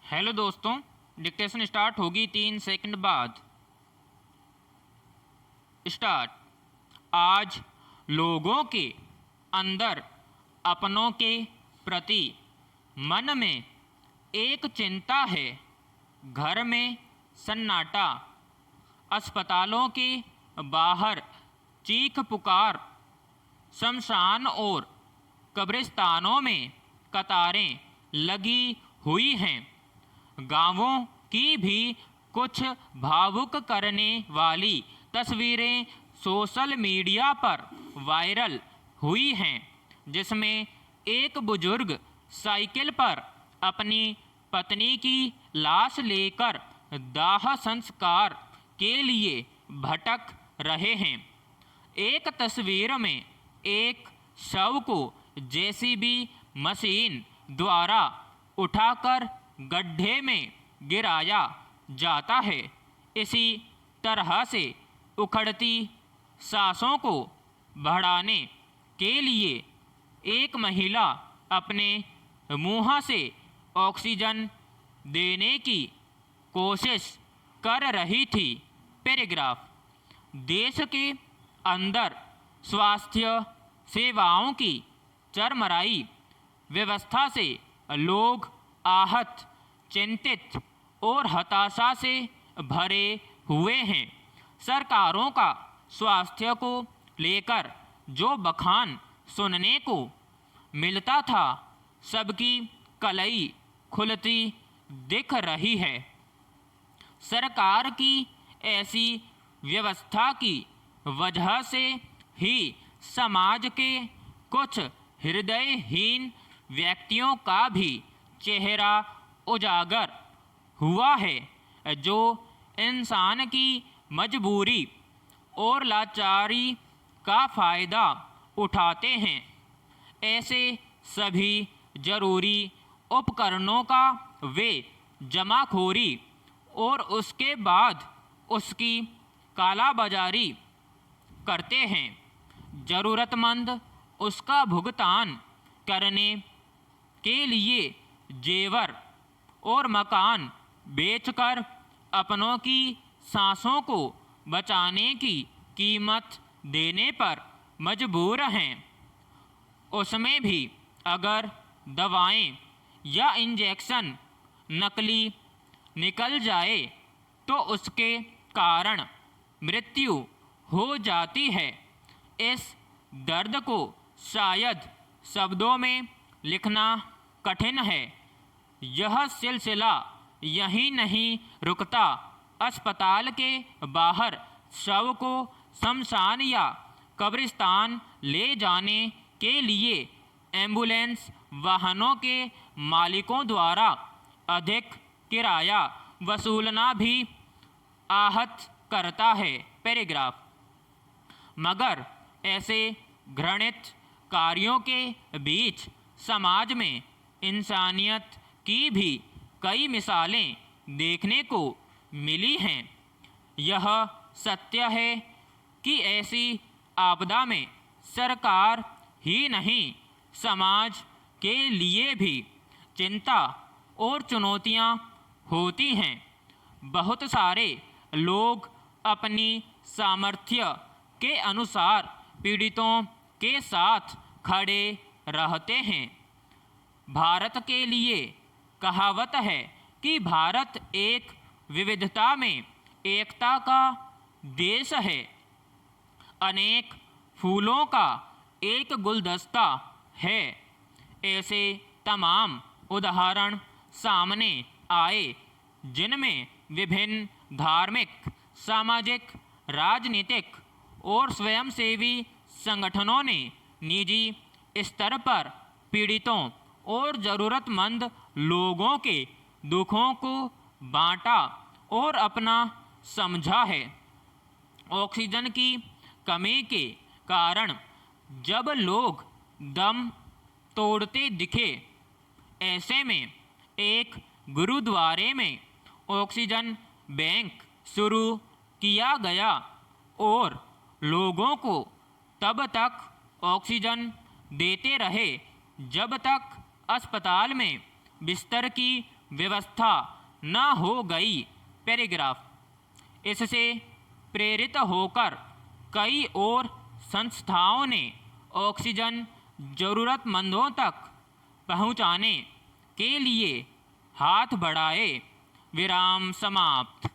Hello दोस्तों, dictation start होगी 3 second बाद। स्टार्ट। आज लोगों के अंदर अपनों के प्रति मन में एक चिंता है। घर में सन्नाटा, अस्पतालों के बाहर चीख पुकार, शमशान और कब्रिस्तानों में कतारें लगी हुई हैं। गांवों की भी कुछ भावुक करने वाली तस्वीरें सोशल मीडिया पर वायरल हुई हैं, जिसमें एक बुजुर्ग साइकिल पर अपनी पत्नी की लाश लेकर दाह संस्कार के लिए भटक रहे हैं। एक तस्वीर में एक शव को जेसीबी मशीन द्वारा उठाकर गड्ढे में गिराया जाता है। इसी तरह से उखड़ती सांसों को बढ़ाने के लिए एक महिला अपने मुंह से ऑक्सीजन देने की कोशिश कर रही थी। पैराग्राफ। देश के अंदर स्वास्थ्य सेवाओं की चरमराई व्यवस्था से लोग आहत, चिंतित और हताशा से भरे हुए हैं। सरकारों का स्वास्थ्य को लेकर जो बखान सुनने को मिलता था, सबकी कलई खुलती दिख रही है। सरकार की ऐसी व्यवस्था की वजह से ही समाज के कुछ हृदयहीन व्यक्तियों का भी चेहरा उजागर हुआ है, जो इंसान की मजबूरी और लाचारी का फ़ायदा उठाते हैं। ऐसे सभी जरूरी उपकरणों का वे जमाखोरी और उसके बाद उसकी कालाबाजारी करते हैं। ज़रूरतमंद उसका भुगतान करने के लिए जेवर और मकान बेचकर अपनों की सांसों को बचाने की कीमत देने पर मजबूर हैं। उसमें भी अगर दवाएं या इंजेक्शन नकली निकल जाए तो उसके कारण मृत्यु हो जाती है। इस दर्द को शायद शब्दों में लिखना कठिन है। यह सिलसिला यहीं नहीं रुकता। अस्पताल के बाहर शव को शमशान या कब्रिस्तान ले जाने के लिए एम्बुलेंस वाहनों के मालिकों द्वारा अधिक किराया वसूलना भी आहत करता है। पैराग्राफ। मगर ऐसे घृणित कार्यों के बीच समाज में इंसानियत की भी कई मिसालें देखने को मिली हैं। यह सत्य है कि ऐसी आपदा में सरकार ही नहीं, समाज के लिए भी चिंता और चुनौतियां होती हैं। बहुत सारे लोग अपनी सामर्थ्य के अनुसार पीड़ितों के साथ खड़े रहते हैं। भारत के लिए कहावत है कि भारत एक विविधता में एकता का देश है। अनेक फूलों का एक गुलदस्ता है। ऐसे तमाम उदाहरण सामने आए जिनमें विभिन्न धार्मिक, सामाजिक, राजनीतिक और स्वयंसेवी संगठनों ने निजी स्तर पर पीड़ितों और ज़रूरतमंद लोगों के दुखों को बांटा और अपना समझा है। ऑक्सीजन की कमी के कारण जब लोग दम तोड़ते दिखे, ऐसे में एक गुरुद्वारे में ऑक्सीजन बैंक शुरू किया गया और लोगों को तब तक ऑक्सीजन देते रहे जब तक अस्पताल में बिस्तर की व्यवस्था न हो गई। पैराग्राफ। इससे प्रेरित होकर कई और संस्थाओं ने ऑक्सीजन ज़रूरतमंदों तक पहुंचाने के लिए हाथ बढ़ाए। विराम समाप्त।